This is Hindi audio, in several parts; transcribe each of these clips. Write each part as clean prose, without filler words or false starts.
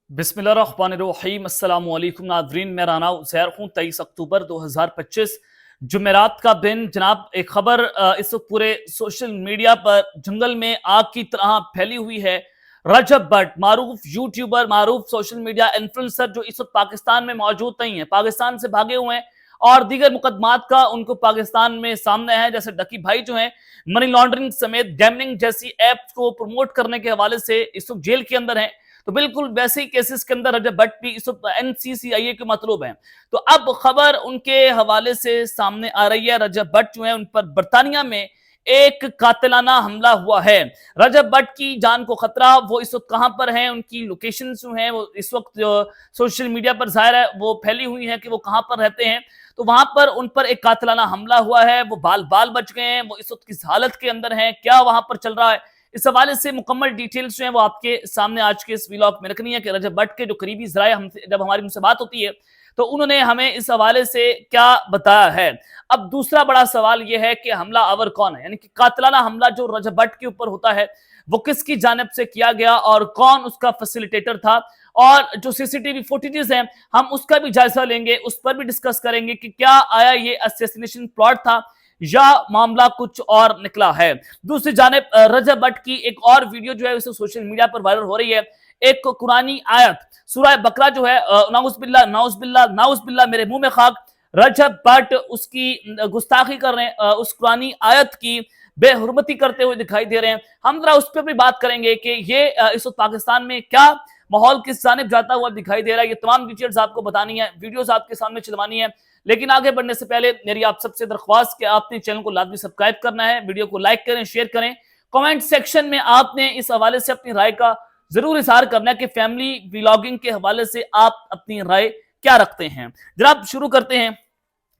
बिस्मिल्लाहिर्रहमानिर्रहीम अस्सलाम वालेकुम नाज़रीन, मैं राना ज़ैर हूँ। 23 अक्टूबर 2025 जुमेरात का दिन। जनाब, एक खबर इस वक्त पूरे सोशल मीडिया पर जंगल में आग की तरह फैली हुई है। रजब भट्ट, मारूफ यूट्यूबर, मारूफ सोशल मीडिया इन्फ्लुएंसर, जो इस वक्त पाकिस्तान में मौजूद नहीं है, पाकिस्तान से भागे हुए हैं और दीगर मुकदमात का उनको पाकिस्तान में सामने है। जैसे डकी भाई जो है, मनी लॉन्ड्रिंग समेत गैमलिंग जैसी ऐप्स को प्रमोट करने के हवाले से इस वक्त जेल के अंदर है। तो बिल्कुल वैसे ही केसेस के अंदर रजब भट्ट भी इस एनसीसीआईए के मतलूब हैं। तो अब खबर उनके हवाले से सामने आ रही है। रजब भट्ट जो है, उन पर बरतानिया में एक कातिलाना हमला हुआ है। रजब भट्ट की जान को खतरा, वो इस वक्त कहां पर हैं, उनकी लोकेशन जो है वो इस वक्त सोशल मीडिया पर जाहिर है वो फैली हुई है कि वो कहां पर रहते हैं। तो वहां पर उन पर एक कातिलाना हमला हुआ है, वो बाल बाल बच गए हैं, वो इस वक्त किस हालत के अंदर हैं, क्या वहां पर चल रहा है, इस हवाले से मुकम्मल डिटेल्स जो है वो आपके सामने आज के इस व्लॉग में रखनी है कि रजब भट्ट के जो करीबी ज़राए हमसे जब हमारी उनसे बात होती है तो उन्होंने हमें इस हवाले से क्या बताया है। अब दूसरा बड़ा सवाल यह है कि हमला आवर कौन है, यानी कि कातिलाना हमला जो रजब भट्ट के ऊपर होता है वो किसकी जानिब से किया गया और कौन उसका फैसिलिटेटर था, और जो सीसीटीवी फुटेजेस हैं हम उसका भी जायजा लेंगे, उस पर भी डिस्कस करेंगे कि क्या आया ये असैसिनेशन प्लॉट था या मामला कुछ और निकला है। दूसरी जानिब रजब भट्ट की एक और वीडियो जो है उसे सोशल मीडिया पर वायरल हो रही है। एक कुरानी आयत सूरह बकरा जो है, नाउज़ बिल्ला मेरे मुंह में खाक, रजब भट्ट उसकी गुस्ताखी कर रहे हैं, उस कुरानी आयत की बेहुरमती करते हुए दिखाई दे रहे हैं। हम जरा उस पर भी बात करेंगे कि ये इस वक्त पाकिस्तान में क्या माहौल किस जानिब जाता हुआ दिखाई दे रहा है। ये तमाम डिटेल्स आपको बतानी है, वीडियोस आपके सामने चलवानी है। लेकिन आगे बढ़ने से पहले मेरी आप सबसे दरख्वास्त कि आपने चैनल को लाजमी सब्सक्राइब करना है, वीडियो को लाइक करें, शेयर करें, कमेंट सेक्शन में आपने इस हवाले से अपनी राय का जरूर इजहार करना है कि फैमिली व्लॉगिंग के हवाले से आप अपनी राय क्या रखते हैं। जनाब, शुरू करते हैं।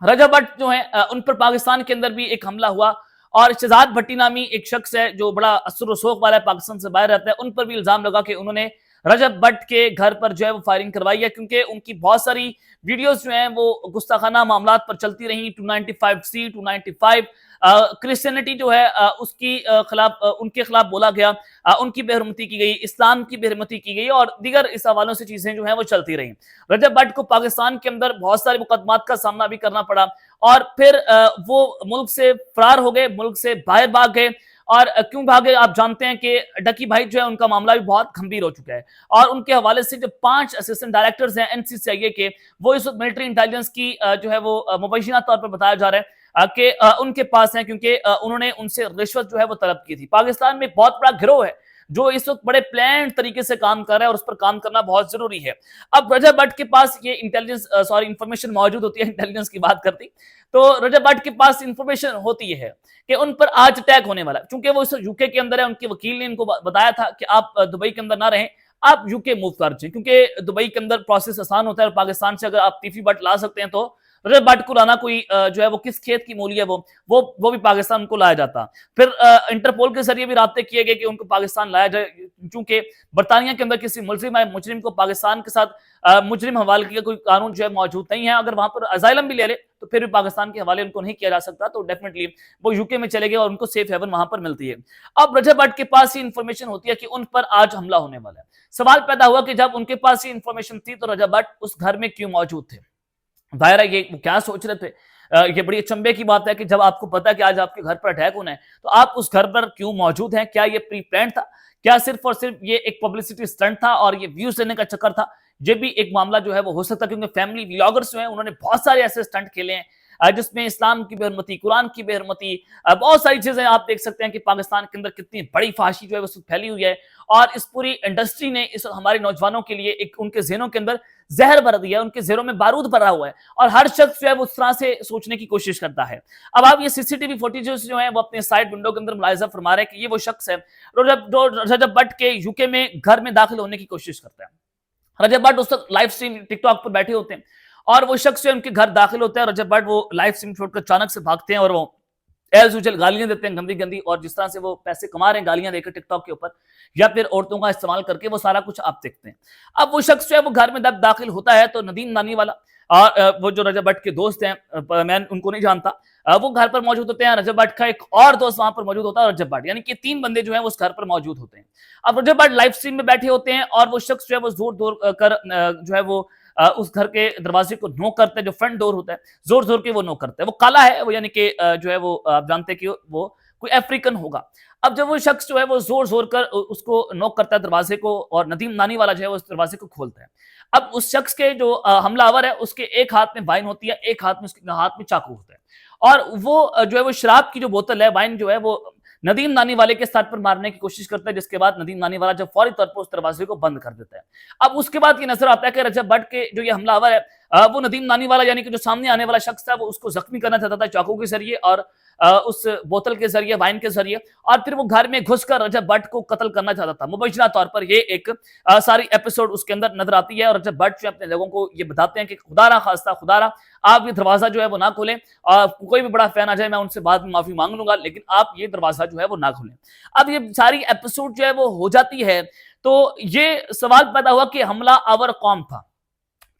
रजब भट्ट जो है, उन पर पाकिस्तान के अंदर भी एक हमला हुआ और शहजाद भट्टी नामी एक शख्स है जो बड़ा असर रसूख वाला है, पाकिस्तान से बाहर रहता है, उन पर भी इल्जाम लगा कि उन्होंने रजब भट्ट के घर पर जो है वो फायरिंग करवाई है, क्योंकि उनकी बहुत सारी वीडियोस जो हैं वो गुस्ताखाना मामलात पर चलती रही। 295C 295 क्रिश्चियनिटी जो है उसकी खिलाफ उनके खिलाफ बोला गया, उनकी बेहरमती की गई, इस्लाम की बेहरमती की गई और दीगर इस हवालों से चीजें जो है वो चलती रही। रजब भट्ट को पाकिस्तान के अंदर बहुत सारे मुकदमात का सामना भी करना पड़ा और फिर वो मुल्क से फरार हो गए, मुल्क से बाहर भाग गए। और क्यों भागे आप जानते हैं कि डकी भाई जो है उनका मामला भी बहुत गंभीर हो चुका है और उनके हवाले से जो 5 असिस्टेंट डायरेक्टर्स हैं एनसीसीआईए के, वो इस वक्त मिलिट्री इंटेलिजेंस की जो है वो मुबैना तौर पर बताया जा रहा है कि उनके पास है, क्योंकि उन्होंने उनसे रिश्वत जो है वो तलब की थी। पाकिस्तान में बहुत बड़ा गिरोह है जो इस वक्त बड़े प्लान तरीके से काम कर रहा है और उस पर काम करना बहुत जरूरी है। अब रजब भट्ट के पास ये इंफॉर्मेशन मौजूद होती है, इंटेलिजेंस की बात करती तो रजब भट्ट के पास इंफॉर्मेशन होती है कि उन पर आज अटैक होने वाला है। चूंकि वो इस यूके के अंदर है, उनके वकील ने इनको बताया था कि आप दुबई के अंदर ना रहें, आप यूके मूव कर जाए, क्योंकि दुबई के अंदर प्रोसेस आसान होता है और पाकिस्तान से अगर आप तीफी भट्ट ला सकते हैं तो रजब भट्ट को लाना कोई जो है वो किस खेत की मूली है वो भी पाकिस्तान को लाया जाता। फिर इंटरपोल के जरिए भी राब्ते किए गए कि उनको पाकिस्तान लाया जाए, क्योंकि बरतानिया के अंदर किसी मुजरिम को पाकिस्तान के साथ मुजरिम हवाले का कोई कानून जो है मौजूद नहीं है। अगर वहां पर अजाइलम भी ले ले तो फिर भी पाकिस्तान के हवाले उनको नहीं किया जा सकता, तो डेफिनेटली वो यूके में चले गए और उनको सेफ हेवन वहां पर मिलती है। अब रजब भट्ट के पास ये इंफॉर्मेशन होती है कि उन पर आज हमला होने वाला है। सवाल पैदा हुआ कि जब उनके पास ये इंफॉर्मेशन थी तो रजब भट्ट उस घर में क्यों मौजूद थे। जाहिर है ये क्या सोच रहे थे। ये बड़ी अचंभे की बात है कि जब आपको पता है कि आज आपके घर पर अटैक होना है तो आप उस घर पर क्यों मौजूद हैं। क्या ये प्री प्लान था, क्या सिर्फ और सिर्फ ये एक पब्लिसिटी स्टंट था और ये व्यूज देने का चक्कर था। ये भी एक मामला जो है वो हो सकता है, क्योंकि फैमिली व्लॉगर्स जो हैं उन्होंने बहुत सारे ऐसे स्टंट खेले हैं जिसमें इस्लाम की बेहरमती, कुरान की बेहरमती, बहुत सारी चीजें आप देख सकते हैं कि पाकिस्तान के अंदर कितनी बड़ी फाशी जो है वो फैली हुई है और इस पूरी इंडस्ट्री ने इस हमारे नौजवानों के लिए एक उनके ज़हनों के अंदर जहर भर दिया है, उनके ज़हनों में बारूद भरा हुआ है और हर शख्स जो है वो उस तरह से सोचने की कोशिश करता है। अब आप ये सीसीटीवी फुटेजेस जो है वो अपने साइड विंडो के अंदर मुलाहिजा फरमा रहे हैं कि ये वो शख्स है जो रजब भट्ट के यूके में घर में दाखिल होने की कोशिश करता है। रजब भट्ट उस वक्त लाइव स्ट्रीम टिकटॉक पर बैठे होते हैं और वो शख्स जो उनके घर दाखिल होता है। रजब भट्ट वो लाइव स्ट्रीम छोड़कर अचानक से भागते हैं और वो एज यूजुअल गालियां देते हैं गंदी गंदी, और जिस तरह से वो पैसे कमा रहे हैं गालियां देकर टिकटॉक के ऊपर या फिर औरतों का इस्तेमाल करके, वो सारा कुछ आप देखते हैं। अब वो शख्स जो है वो घर में जब दाखिल होता है तो नदीम नानी वाला और वो जो रजब भट्ट के दोस्त हैं, मैं उनको नहीं जानता, वो घर पर मौजूद होते हैं। रजब भट्ट का एक और दोस्त वहां पर मौजूद होता है, रजब भट्ट, यानी कि 3 बंदे जो हैं वो उस घर पर मौजूद होते हैं। अब रजब भट्ट लाइव स्ट्रीम में बैठे होते हैं और वो शख्स जो है वो जोर जोर कर जो है वो उस घर के दरवाजे को नॉक करते हैं, जो फ्रंट डोर होता है, जोर जोर के वो नॉक करते हैं। वो काला है, वो यानी कि जो है वो आप जानते हैं कि वो कोई अफ्रीकन होगा। अब जब वो शख्स जो है वो जोर जोर कर उसको नॉक करता है दरवाजे को, और नदीम नानी वाला जो है वो उस दरवाजे को खोलता है। अब उस शख्स के जो हमलावर है, उसके एक हाथ में वाइन होती है, एक हाथ में उसके हाथ में चाकू होता है, और वो जो है वो शराब की जो बोतल है, वाइन जो है वो नदीम नानी वाले के सर पर मारने की कोशिश करता है, जिसके बाद नदीम नानी वाला जब फौरी तौर पर उस दरवाजे को बंद कर देता है। अब उसके बाद ये नजर आता है कि रजब भट्ट के जो ये हमलावर है, वो नदीम नानी वाला यानी कि जो सामने आने वाला शख्स था, वो उसको जख्मी करना चाहता था चाकू के जरिए और उस बोतल के जरिए, वाइन के जरिए, और फिर वो घर में घुसकर रजब भट्ट को कत्ल करना चाहता था। मुबैना तौर पर ये एक सारी एपिसोड उसके अंदर नजर आती है, और रजब भट्ट जो अपने लोगों को ये बताते हैं कि खुदारा खास्ता, खुदारा आप ये दरवाजा जो है वो ना खोलें, कोई भी बड़ा फैन आ जाए मैं उनसे बाद में माफी मांग लूंगा, लेकिन आप ये दरवाजा जो है वो ना खोलें। अब ये सारी एपिसोड जो है वो हो जाती है, तो ये सवाल पैदा हुआ कि हमला आवर कौन था,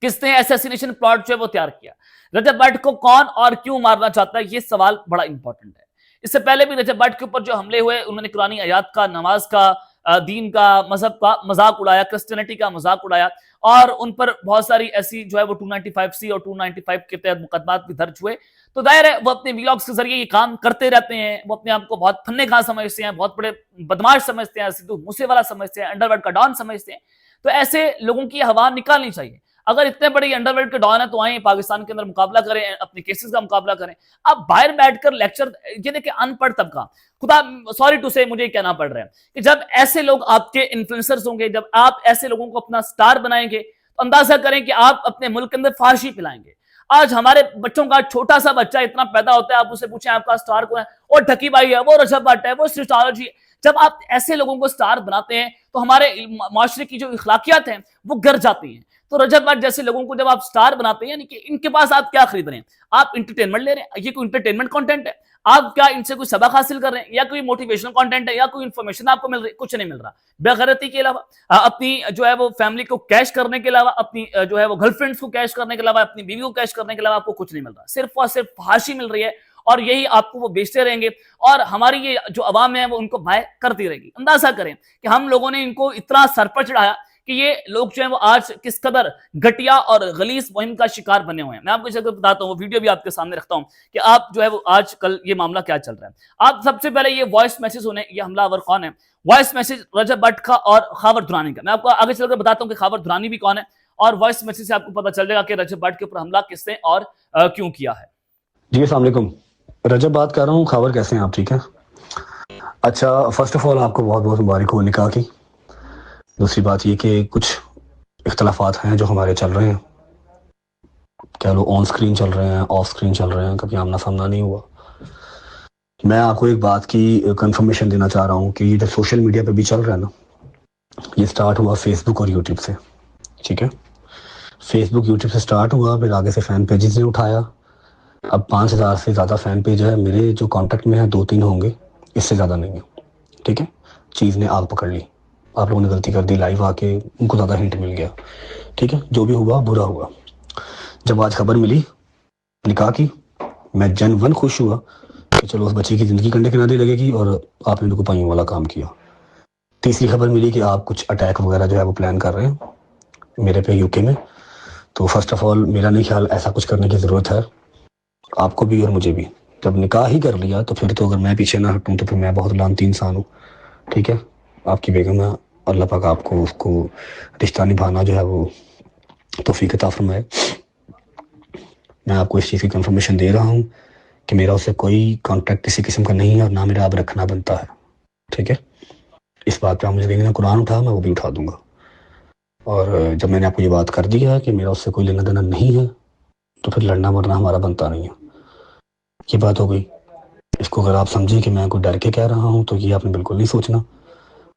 किसने असैसिनेशन प्लॉट जो है वो तैयार किया, रजब भट्ट को कौन और क्यों मारना चाहता है, ये सवाल बड़ा इंपॉर्टेंट है। इससे पहले भी रजब भट्ट के ऊपर जो हमले हुए, उन्होंने कुरानी आयात का, नमाज का, दीन का, मजहब का मजाक उड़ाया, क्रिश्चियनिटी का मजाक उड़ाया, और उन पर बहुत सारी ऐसी जो है वो 295C और 295 के तहत मुकदमात भी दर्ज हुए। तो जाहिर है वो अपने व्लॉग्स के जरिए ये काम करते रहते हैं, वो अपने आप को बहुत फन्ने खा समझते हैं, बहुत बड़े बदमाश समझते हैं, सिद्धू मूसेवाला समझते हैं, अंडरवर्ल्ड का डॉन समझते हैं। तो ऐसे लोगों की हवा निकालनी चाहिए। अगर इतने बड़े अंडरवर्ल्ड के डॉन है तो आए पाकिस्तान के अंदर मुकाबला करें, अपने केसेस का मुकाबला करें। अब बाहर बैठकर लेक्चर, ये देखिए अनपढ़ तबका, खुदा सॉरी टू से मुझे कहना पड़ रहा है कि जब ऐसे लोग आपके इन्फ्लुएंसर्स होंगे, जब आप ऐसे लोगों को अपना स्टार बनाएंगे, तो अंदाजा करें कि आप अपने मुल्क के अंदर फाशी पिलाएंगे। आज हमारे बच्चों का छोटा सा बच्चा इतना पैदा होता है, आप उससे पूछें आपका स्टार कौन है, वो ढकी भाई है, वो रजब भट्ट है, वो सितारोजी है। जब आप ऐसे लोगों को स्टार बनाते हैं तो हमारे माशरे की जो इखलाकियात हैं वो गिर जाती हैं। तो रजब भट्ट जैसे लोगों को जब आप स्टार बनाते हैं, यानी कि इनके पास आप क्या खरीद रहे हैं, आप इंटरटेनमेंट ले रहे हैं, ये कोई इंटरटेनमेंट कंटेंट है, आप क्या इनसे कोई सबक हासिल कर रहे हैं, या कोई मोटिवेशनल कंटेंट है, या कोई इन्फॉर्मेशन आपको मिल रही है, कुछ नहीं मिल रहा। बेगैरती के अलावा, अपनी जो है वो फैमिली को कैश करने के अलावा, अपनी जो है वो गर्लफ्रेंड्स को कैश करने के अलावा, अपनी बीवी को कैश करने के अलावा आपको कुछ नहीं मिल रहा, सिर्फ और सिर्फ फांसी मिल रही है, और यही आपको वो बेचते रहेंगे, और हमारी ये जो अवाम है वो उनको बाय करती रहेगी। अंदाजा करें कि हम लोगों ने इनको इतना सर पर चढ़ाया कि ये लोग जो है वो आज किस कदर घटिया और गलीज मुहिम का शिकार बने हुए हैं। मैं आपको जगह बताता हूँ, वो वीडियो भी आपके सामने रखता हूँ कि आप जो है वो आज कल ये मामला क्या चल रहा है। आप सबसे पहले ये वॉइस मैसेज होने, ये हमलावर कौन है, वॉइस मैसेज रजब भट्ट का और खावर दुरानी का। मैं आपको आगे चलकर बताता हूँ कि खावर दुरानी भी कौन है, और वॉइस मैसेज से आपको पता चल जाएगा कि रजब भट्ट के ऊपर हमला किसने और क्यों किया है। जी अस्सलाम वालेकुम, रजब बात कर रहा हूँ। खावर कैसे हैं आप? ठीक है। अच्छा, फर्स्ट ऑफ ऑल आपको बहुत बहुत मुबारक हो निकाह की। दूसरी बात ये कि कुछ इख्तलाफात हैं जो हमारे चल रहे हैं, क्या लोग ऑन स्क्रीन चल रहे हैं, ऑफ स्क्रीन चल रहे हैं, कभी आमना सामना नहीं हुआ। मैं आपको एक बात की कंफर्मेशन देना चाह रहा हूँ कि ये जो सोशल मीडिया पे भी चल रहा है ना, ये स्टार्ट हुआ फेसबुक और यूट्यूब से। ठीक है, फेसबुक यूट्यूब से स्टार्ट हुआ, फिर आगे से फ़ैन पेजेस ने उठाया। अब 5000 से ज़्यादा फ़ैन पेज है मेरे, जो कांटेक्ट में है 2-3 होंगे, इससे ज़्यादा नहीं है। ठीक है, चीज़ ने आग पकड़ ली, आप लोगों ने गलती कर दी, लाइव आके उनको ज़्यादा हिंट मिल गया। ठीक है, जो भी हुआ बुरा हुआ। जब आज खबर मिली निकाह की, मैं जनवन खुश हुआ कि चलो उस बच्ची की ज़िंदगी कंधे किनारे लगेगी, और आपने उनको पाइयों वाला काम किया। तीसरी खबर मिली कि आप कुछ अटैक वगैरह जो है वो प्लान कर रहे हैं मेरे पे यूके में। तो फर्स्ट ऑफ ऑल मेरा नहीं ख्याल ऐसा कुछ करने की ज़रूरत है, आपको भी और मुझे भी। जब निकाह ही कर लिया तो फिर तो अगर मैं पीछे ना हटूं तो फिर मैं बहुत लानती इंसान हूँ। ठीक है, आपकी बेगम है, अल्लाह पाक आपको उसको रिश्ता निभाना जो है वो तौफीक अता फरमाए। मैं आपको इस चीज़ की कंफर्मेशन दे रहा हूँ कि मेरा उससे कोई कॉन्टैक्ट किसी किस्म का नहीं है, और ना मेरा अब रखना बनता है। ठीक है, इस बात पे आप मुझे देंगे ना कुरान उठा, मैं वो भी उठा दूंगा। और जब मैंने आपको ये बात कर दी है कि मेरा उससे कोई लेना देना नहीं है, तो फिर लड़ना मरना हमारा बनता नहीं है। ये बात हो गई। इसको अगर आप समझें कि मैं कोई डर के कह रहा हूँ तो ये आपने बिल्कुल नहीं सोचना।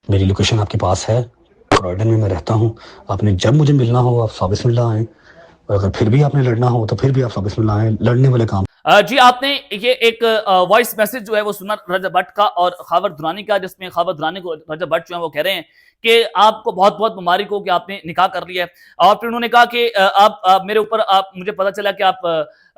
मेरी लोकेशन आपके पास है, क्रॉयडन में मैं रहता हूँ। आपने जब मुझे मिलना हो आप 100 बिस्मिल्लाह आएँ, और अगर फिर भी आपने लड़ना हो तो फिर भी आप 100 बिस्मिल्लाह आएँ। लड़ने वाले काम जी, आपने ये एक वॉइस मैसेज जो है वो सुना रजब भट्ट का और खावर दुरानी का, जिसमें खावर दुरानी को रजब भट्ट जो है वो कह रहे हैं कि आपको बहुत बहुत मुबारक हो कि आपने निकाह कर लिया है। और फिर उन्होंने कहा कि आप मेरे ऊपर, आप मुझे पता चला कि आप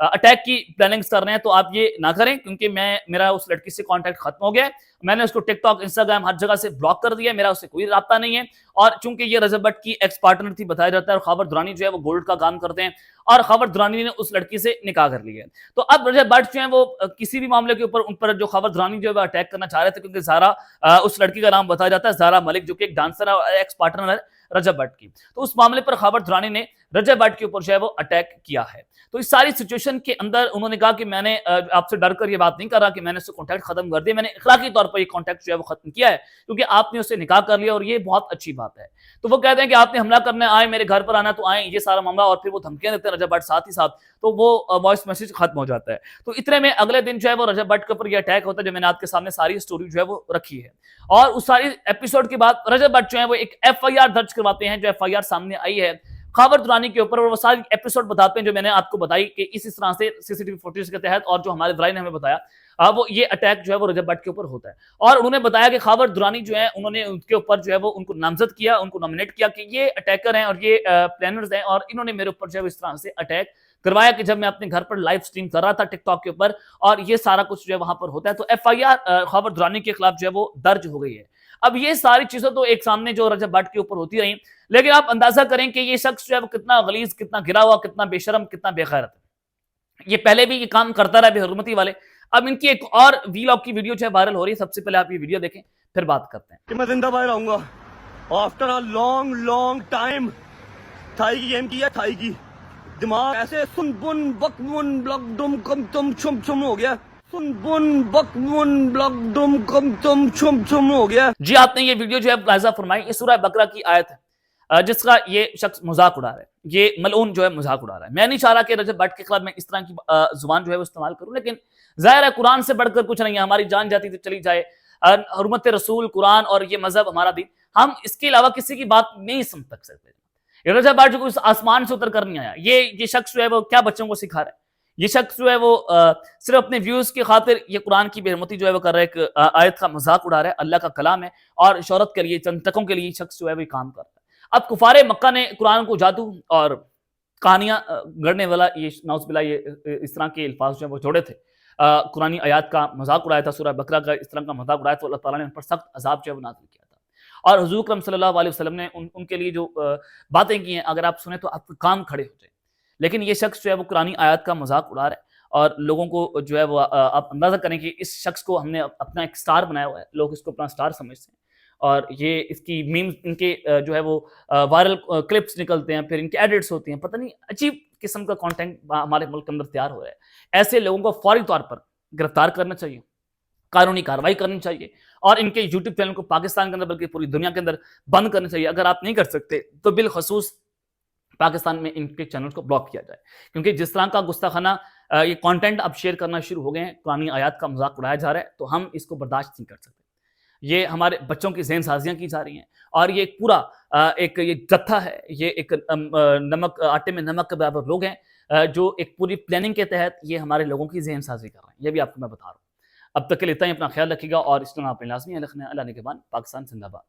अटैक की प्लानिंग्स कर रहे हैं, तो आप ये ना करें, क्योंकि मेरा उस लड़की से कांटेक्ट खत्म हो गया है। मैंने उसको टिकटॉक, इंस्टाग्राम, हर जगह से ब्लॉक कर दिया है, मेरा उससे कोई राब्ता नहीं है। और चूंकि ये रजब भट्ट की एक्स पार्टनर थी बताया जाता है, और खबर दुरानी जो है वो गोल्ड का काम करते हैं, और खबर दुरानी ने उस लड़की से निकाह कर लिया है। तो अब रजब भट्ट जो है वो किसी भी मामले के ऊपर उन पर जो खबर दुरानी जो है अटैक करना चाह रहे थे, क्योंकि ज़ारा उस लड़की का नाम बताया जाता है, ज़ारा मलिक, जो कि एक डांसर है, एक्स पार्टनर है रजब भट्ट की। तो उस मामले पर खबर दुरानी ने रजब भट्ट के ऊपर जो है वो अटैक किया है। तो इस सारी सिचुएशन के अंदर उन्होंने कहा कि मैंने आपसे डर कर ये बात नहीं कर रहा कि मैंने उससे कॉन्टैक्ट खत्म कर दिया, मैंने इखलाकी तौर पर ये कॉन्टैक्ट जो है वो खत्म किया है, क्योंकि आपने उससे निकाह कर लिया और ये बहुत अच्छी बात है। तो वो कहते हैं कि आपने हमला करने आए, मेरे घर पर आना तो आए, ये सारा मामला, और फिर वो धमकियां देते हैं रजब भट्ट साथ ही साथ, तो वो वॉइस मैसेज खत्म हो जाता है। तो इतने में अगले दिन जो है वो रजब भट्ट के ऊपर ये अटैक होता है, जो मैंने आपके सामने सारी स्टोरी जो है वो रखी है। और उस सारी एपिसोड के बाद रजब भट्ट जो है वो एक FIR दर्ज करवाते हैं, जो FIR सामने आई है खबर दुरानी के ऊपर, और वो सारी एपिसोड बताते हैं जो मैंने आपको बताई कि इस तरह से CCTV फुटेज के तहत, और जो हमारे ब्राइन ने हमें बताया, वो ये अटैक जो है वो रजब भट्ट के ऊपर होता है। और उन्होंने बताया कि खबर दुरानी जो है उन्होंने उनके ऊपर जो है वो उनको नामजद किया, उनको नॉमिनेट किया कि ये अटैकर हैं और ये प्लानर्स हैं, और इन्होंने मेरे ऊपर जो है इस तरह से अटैक करवाया कि जब मैं अपने घर पर लाइव स्ट्रीम कर रहा था टिकटॉक के ऊपर, और ये सारा कुछ जो है वहां पर होता है। तो FIR खबर दुरानी के खिलाफ जो है वो दर्ज हो गई है। अब ये सारी चीजें तो एक सामने जो रजब भट्ट के ऊपर होती रही, लेकिन आप अंदाजा करें कि ये शख्स जो है वो कितना गलीज, कितना गिरा हुआ, कितना बेशरम, कितना बेगैरत है। ये पहले भी ये काम करता रहा बेहरमती वाले। अब इनकी एक और वीलॉग की वीडियो जो है वायरल हो रही है, सबसे पहले आप ये वीडियो देखें, फिर बात करते हैं। कि मैं जिंदा बाहर आऊंगा after a long long time. थाई की गेम की है, थाई की दिमाग ऐसे सुन बुन बक मुन ब्लक दुम कम तुम छुम छुम हो गया, सुन बुन बक मुन ब्लक दुम कम तुम छुम छुम हो गया। जी, आपने ये वीडियो जो है मुलाहिजा फरमाई, ये सूरह बकरा की आयत है जिसका ये शख्स मजाक उड़ा रहा है, ये मलऊन जो है मजाक उड़ा रहा है। मैं नहीं चाह रहा कि रजब भट्ट के खिलाफ मैं इस तरह की जुबान जो है वो इस्तेमाल करूं, लेकिन जाहिर है कुरान से बढ़कर कुछ नहीं है, हमारी जान जाती तो चली जाए, हुर्मत रसूल, कुरान और ये मजहब हमारा दिन, हम इसके अलावा किसी की बात नहीं सुन सकते। ये रजब भट्ट जो इस आसमान से उतर कर नहीं आया, ये शख्स जो है वो क्या बच्चों को सिखा रहा है। ये शख्स जो है वो सिर्फ अपने व्यूज की खातिर ये कुरान की बेहरमती जो है वो कर रहा है, एक आयत का मजाक उड़ा रहा है, अल्लाह का कलाम है, और शोहरत के लिए, चंद टकों के लिए शख्स जो है वो काम कर रहा है। अब कुफारे मक्का ने कुरान को जादू और कहानियां गढ़ने वाला ये नाउज़ुबिल्लाह ये इस तरह के अल्फाज जो है वो जोड़े थे, कुरानी आयात का मजाक उड़ाया था, सूरह बकरा का इस तरह का मजाक उड़ाया, तो अल्लाह ताला ने उन पर सख्त अजाब जो है वो नाज़िल किया था। और हुज़ूर अकरम सल्लल्लाहु अलैहि वसल्लम ने उनके लिए जो बातें की हैं, अगर आप सुने तो आपके काम खड़े हो जाए। लेकिन ये शख्स जो है वो कुरानी आयत का मजाक उड़ा रहा है, और लोगों को जो है वो आप अंदाजा करें कि इस शख्स को हमने अपना एक स्टार बनाया हुआ है, लोग इसको अपना स्टार समझते हैं, और ये इसकी मीम्स, इनके जो है वो वायरल क्लिप्स निकलते हैं, फिर इनके एडिट्स होती हैं, पता नहीं अजीब किस्म का कंटेंट हमारे मुल्क के अंदर तैयार हो रहा है। ऐसे लोगों को फौरी तौर पर गिरफ्तार करना चाहिए, कानूनी कार्रवाई करनी चाहिए, और इनके यूट्यूब चैनल को पाकिस्तान के अंदर बल्कि पूरी दुनिया के अंदर बंद करना चाहिए। अगर आप नहीं कर सकते तो बिलखसूस पाकिस्तान में इनके चैनल को ब्लॉक किया जाए, क्योंकि जिस तरह का गुस्ताखाना ये कंटेंट अब शेयर करना शुरू हो गए हैं, पुरानी आयात का मजाक उड़ाया जा रहा है, तो हम इसको बर्दाश्त नहीं कर सकते। ये हमारे बच्चों की ज़हन साजियाँ की जा रही हैं, और ये पूरा एक ये जत्था है, ये एक नमक आटे में नमक के बराबर लोग हैं, जो एक पूरी प्लानिंग के तहत ये हमारे लोगों की ज़हन साजी कर रहे हैं। ये भी आपको मैं बता रहा हूँ। अब तक के लिए इतना ही, अपना ख्याल रखिएगा, और इस तरह अपने लाजमी रखना। अल्लाह ने के बाद पाकिस्तान जिंदाबाद।